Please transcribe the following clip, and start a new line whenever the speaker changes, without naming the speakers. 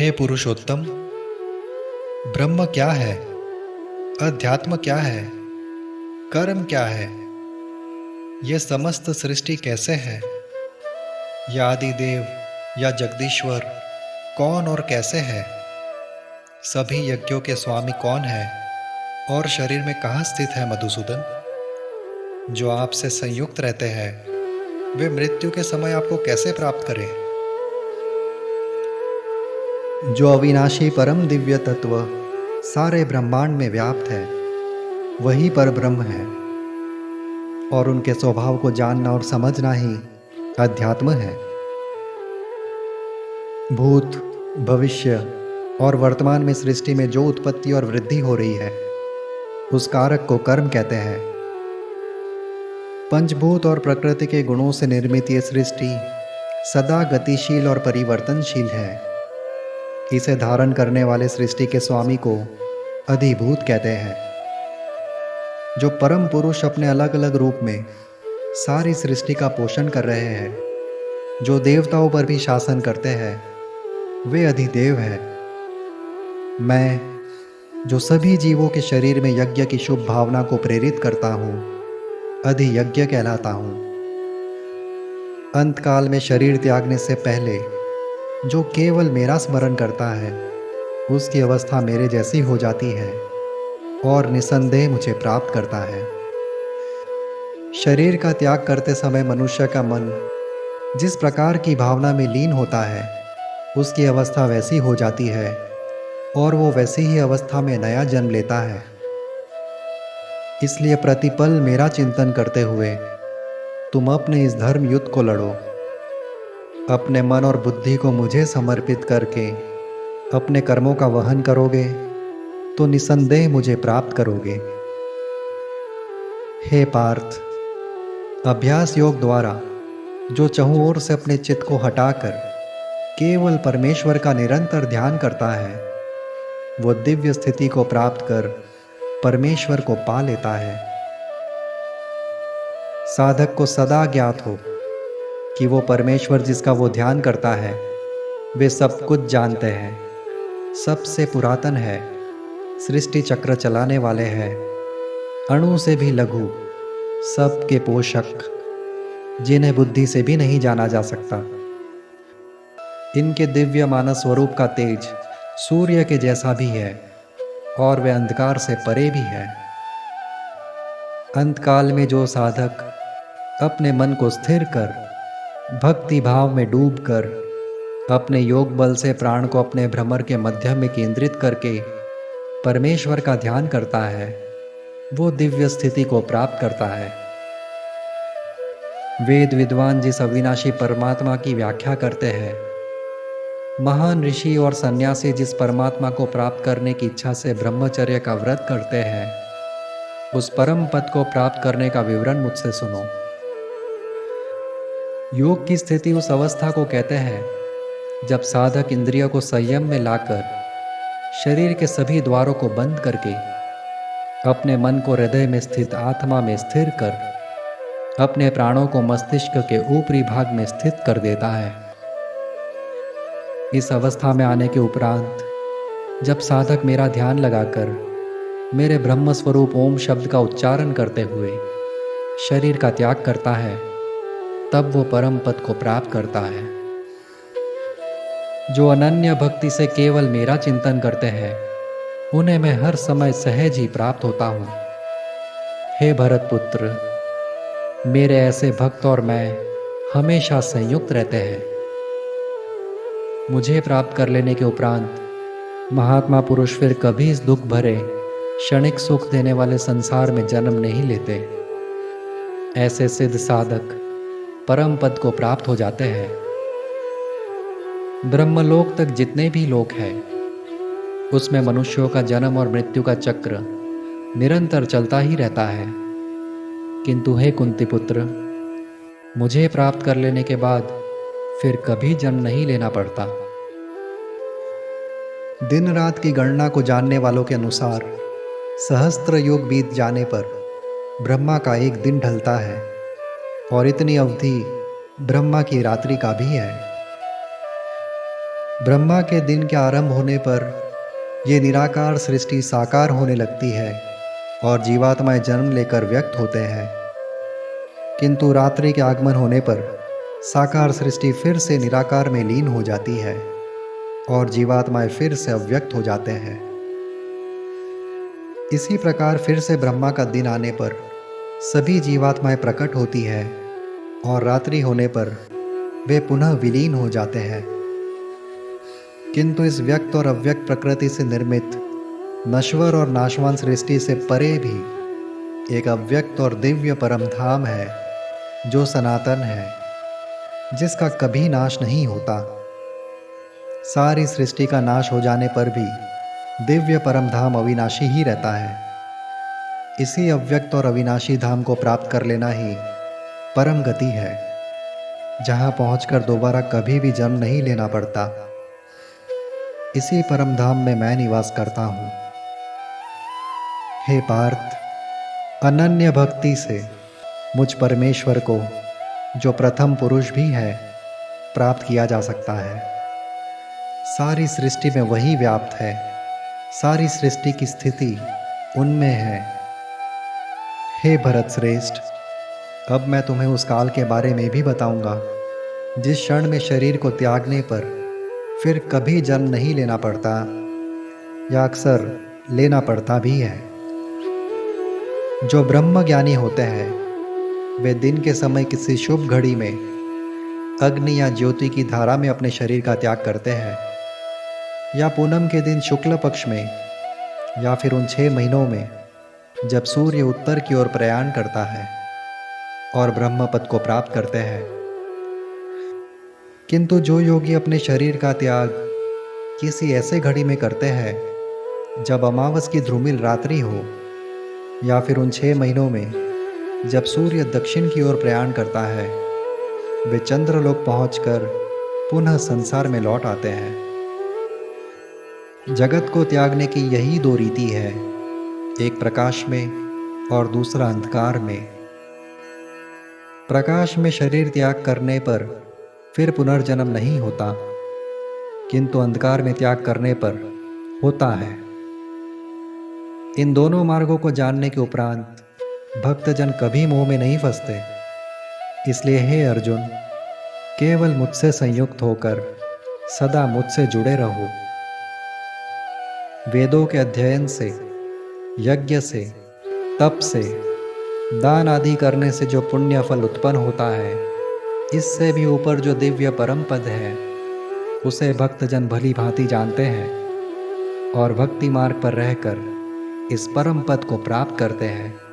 हे पुरुषोत्तम, ब्रह्म क्या है? अध्यात्म क्या है? कर्म क्या है? यह समस्त सृष्टि कैसे है? या आदिदेव या जगदीश्वर कौन और कैसे है? सभी यज्ञों के स्वामी कौन है और शरीर में कहाँ स्थित है मधुसूदन? जो आपसे संयुक्त रहते हैं वे मृत्यु के समय आपको कैसे प्राप्त करें? जो अविनाशी परम दिव्य तत्व सारे ब्रह्मांड में व्याप्त है वही पर ब्रह्म है, और उनके स्वभाव को जानना और समझना ही अध्यात्म है। भूत, भविष्य और वर्तमान में सृष्टि में जो उत्पत्ति और वृद्धि हो रही है उस कारक को कर्म कहते हैं। पंचभूत और प्रकृति के गुणों से निर्मित ये सृष्टि सदा गतिशील और परिवर्तनशील है। इसे धारण करने वाले सृष्टि के स्वामी को अधिभूत कहते हैं। जो परम पुरुष अपने अलग अलग रूप में सारी सृष्टि का पोषण कर रहे हैं, जो देवताओं पर भी शासन करते हैं, वे अधिदेव हैं। मैं जो सभी जीवों के शरीर में यज्ञ की शुभ भावना को प्रेरित करता हूँ, अधियज्ञ कहलाता हूँ। अंतकाल में शरीर त्यागने से पहले जो केवल मेरा स्मरण करता है उसकी अवस्था मेरे जैसी हो जाती है और निसंदेह मुझे प्राप्त करता है। शरीर का त्याग करते समय मनुष्य का मन जिस प्रकार की भावना में लीन होता है उसकी अवस्था वैसी हो जाती है और वो वैसी ही अवस्था में नया जन्म लेता है। इसलिए प्रतिपल मेरा चिंतन करते हुए तुम अपने इस धर्म युद्ध को लड़ो। अपने मन और बुद्धि को मुझे समर्पित करके अपने कर्मों का वहन करोगे तो निसंदेह मुझे प्राप्त करोगे। हे पार्थ, अभ्यास योग द्वारा जो चहुं ओर से अपने चित्त को हटाकर केवल परमेश्वर का निरंतर ध्यान करता है वो दिव्य स्थिति को प्राप्त कर परमेश्वर को पा लेता है। साधक को सदा ज्ञात हो कि वो परमेश्वर जिसका वो ध्यान करता है वे सब कुछ जानते हैं, सबसे पुरातन है, सृष्टि चक्र चलाने वाले हैं, अणु से भी लघु, सबके पोषक, जिन्हें बुद्धि से भी नहीं जाना जा सकता। इनके दिव्य मानस स्वरूप का तेज सूर्य के जैसा भी है और वे अंधकार से परे भी है। अंतकाल में जो साधक अपने मन को स्थिर कर भक्ति भाव में डूबकर अपने योग बल से प्राण को अपने भ्रमर के मध्य में केंद्रित करके परमेश्वर का ध्यान करता है वो दिव्य स्थिति को प्राप्त करता है। वेद विद्वान जिस अविनाशी परमात्मा की व्याख्या करते हैं, महान ऋषि और सन्यासी जिस परमात्मा को प्राप्त करने की इच्छा से ब्रह्मचर्य का व्रत करते हैं, उस परम पद को प्राप्त करने का विवरण मुझसे सुनो। योग की स्थिति उस अवस्था को कहते हैं जब साधक इंद्रियों को संयम में लाकर शरीर के सभी द्वारों को बंद करके अपने मन को हृदय में स्थित आत्मा में स्थिर कर अपने प्राणों को मस्तिष्क के ऊपरी भाग में स्थित कर देता है। इस अवस्था में आने के उपरांत जब साधक मेरा ध्यान लगाकर मेरे ब्रह्म स्वरूप ओम शब्द का उच्चारण करते हुए शरीर का त्याग करता है तब वो परम पद को प्राप्त करता है। जो अनन्य भक्ति से केवल मेरा चिंतन करते हैं उन्हें मैं हर समय सहज ही प्राप्त होता हूँ। हे भरत पुत्र, मेरे ऐसे भक्त और मैं हमेशा संयुक्त रहते हैं। मुझे प्राप्त कर लेने के उपरांत महात्मा पुरुष फिर कभी इस दुख भरे क्षणिक सुख देने वाले संसार में जन्म नहीं लेते। ऐसे सिद्ध साधक परम पद को प्राप्त हो जाते हैं। ब्रह्मलोक तक जितने भी लोक हैं उसमें मनुष्यों का जन्म और मृत्यु का चक्र निरंतर चलता ही रहता है, किंतु हे कुंती पुत्र, मुझे प्राप्त कर लेने के बाद फिर कभी जन्म नहीं लेना पड़ता। दिन रात की गणना को जानने वालों के अनुसार सहस्त्र युग बीत जाने पर ब्रह्मा का एक दिन ढलता है और इतनी अवधि ब्रह्मा की रात्रि का भी है। ब्रह्मा के दिन के आरंभ होने पर ये निराकार सृष्टि साकार होने लगती है और जीवात्माएं जन्म लेकर व्यक्त होते हैं। किंतु रात्रि के आगमन होने पर साकार सृष्टि फिर से निराकार में लीन हो जाती है और जीवात्माएं फिर से अव्यक्त हो जाते हैं। इसी प्रकार फिर से ब्रह्मा का दिन आने पर सभी जीवात्माएं प्रकट होती है और रात्रि होने पर वे पुनः विलीन हो जाते हैं। किंतु इस व्यक्त और अव्यक्त प्रकृति से निर्मित नश्वर और नाशवान सृष्टि से परे भी एक अव्यक्त और दिव्य परम धाम है जो सनातन है, जिसका कभी नाश नहीं होता। सारी सृष्टि का नाश हो जाने पर भी दिव्य परम धाम अविनाशी ही रहता है। इसी अव्यक्त और अविनाशी धाम को प्राप्त कर लेना ही परम गति है, जहाँ पहुंचकर दोबारा कभी भी जन्म नहीं लेना पड़ता। इसी परम धाम में मैं निवास करता हूँ। हे पार्थ, अनन्य भक्ति से मुझ परमेश्वर को, जो प्रथम पुरुष भी है, प्राप्त किया जा सकता है। सारी सृष्टि में वही व्याप्त है, सारी सृष्टि की स्थिति उनमें है। हे भरत श्रेष्ठ, अब मैं तुम्हें उस काल के बारे में भी बताऊंगा जिस क्षण में शरीर को त्यागने पर फिर कभी जन्म नहीं लेना पड़ता या अक्सर लेना पड़ता भी है। जो ब्रह्म ज्ञानी होते हैं वे दिन के समय किसी शुभ घड़ी में अग्नि या ज्योति की धारा में अपने शरीर का त्याग करते हैं, या पूनम के दिन शुक्ल पक्ष में, या फिर उन 6 महीनों में जब सूर्य उत्तर की ओर प्रयाण करता है और ब्रह्म पद को प्राप्त करते हैं। किंतु जो योगी अपने शरीर का त्याग किसी ऐसे घड़ी में करते हैं जब अमावस की ध्रुमिल रात्रि हो, या फिर उन 6 महीनों में जब सूर्य दक्षिण की ओर प्रयाण करता है, वे चंद्रलोक पहुंचकर पुनः संसार में लौट आते हैं। जगत को त्यागने की यही 2 रीति है, एक प्रकाश में और दूसरा अंधकार में। प्रकाश में शरीर त्याग करने पर फिर पुनर्जन्म नहीं होता, किंतु अंधकार में त्याग करने पर होता है। इन दोनों मार्गों को जानने के उपरांत भक्तजन कभी मोह में नहीं फंसते। इसलिए हे अर्जुन, केवल मुझसे संयुक्त होकर सदा मुझसे जुड़े रहो। वेदों के अध्ययन से, यज्ञ से, तप से, दान आदि करने से जो पुण्य फल उत्पन्न होता है, इससे भी ऊपर जो दिव्य परम पद है, उसे भक्तजन भली भांति जानते हैं और भक्ति मार्ग पर रहकर इस परम पद को प्राप्त करते हैं।